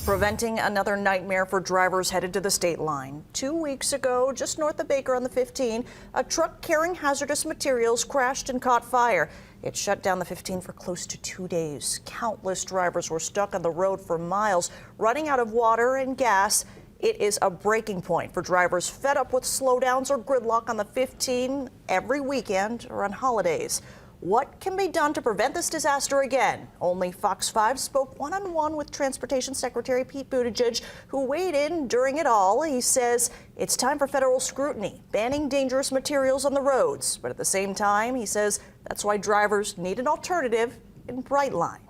Preventing another nightmare for drivers headed to the state line. 2 weeks ago, just north of Baker on the 15, a truck carrying hazardous materials crashed and caught fire. It shut down the 15 for close to 2 days. Countless drivers were stuck on the road for miles, running out of water and gas. It is a breaking point for drivers fed up with slowdowns or gridlock on the 15 every weekend or on holidays. What can be done to prevent this disaster again? Only Fox 5 spoke one-on-one with Transportation Secretary Pete Buttigieg, who weighed in during it all. He says it's time for federal scrutiny, banning dangerous materials on the roads. But at the same time, he says that's why drivers need an alternative in Brightline.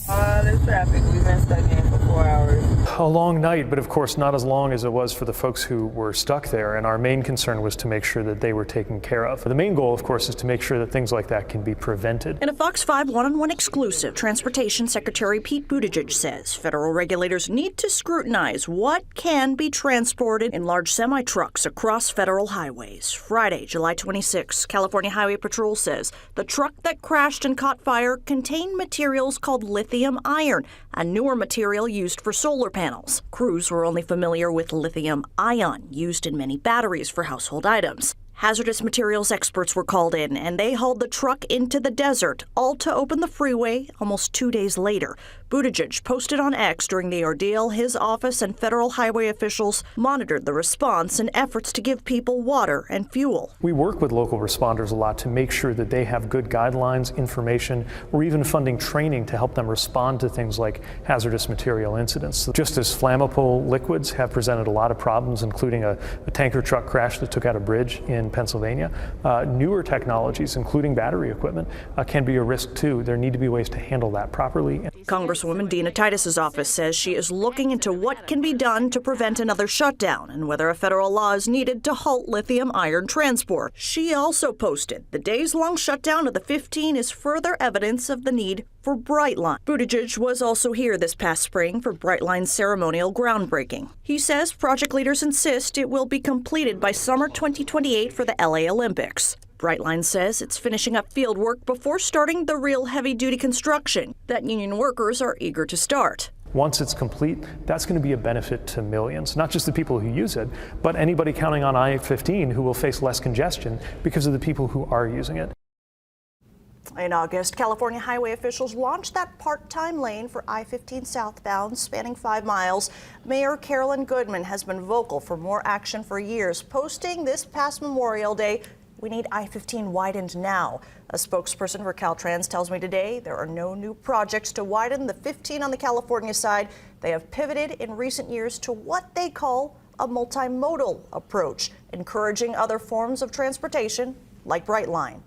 There's traffic. We've been stuck in for 4 hours. A long night, but of course not as long as it was for the folks who were stuck there. And our main concern was to make sure that they were taken care of. The main goal, of course, is to make sure that things like that can be prevented. In a Fox 5 one-on-one exclusive, Transportation Secretary Pete Buttigieg says federal regulators need to scrutinize what can be transported in large semi-trucks across federal highways. Friday, July 26, California Highway Patrol says the truck that crashed and caught fire contained materials called lithium iron, a newer material used for solar panels. Crews were only familiar with lithium ion, used in many batteries for household items. Hazardous materials experts were called in, and they hauled the truck into the desert, all to open the freeway almost 2 days later. Buttigieg posted on X during the ordeal his office and federal highway officials monitored the response and efforts to give people water and fuel. We work with local responders a lot to make sure that they have good guidelines, information. We're even funding training to help them respond to things like hazardous material incidents. Just as flammable liquids have presented a lot of problems, including a tanker truck crash that took out a bridge in Pennsylvania, newer technologies, including battery equipment, can be a risk too. There need to be ways to handle that properly. Congresswoman Dina Titus's office says she is looking into what can be done to prevent another shutdown and whether a federal law is needed to halt lithium iron transport. She also posted the days-long shutdown of the 15 is further evidence of the need for Brightline. Buttigieg was also here this past spring for Brightline's ceremonial groundbreaking. He says project leaders insist it will be completed by summer 2028 for the LA Olympics. Brightline says it's finishing up field work before starting the real heavy-duty construction that union workers are eager to start. Once it's complete, that's going to be a benefit to millions, not just the people who use it, but anybody counting on I-15 who will face less congestion because of the people who are using it. In August, California highway officials launched that part-time lane for I-15 southbound, spanning 5 miles. Mayor Carolyn Goodman has been vocal for more action for years, posting this past Memorial Day, "We need I-15 widened now." A spokesperson for Caltrans tells me today there are no new projects to widen the 15 on the California side. They have pivoted in recent years to what they call a multimodal approach, encouraging other forms of transportation like Brightline.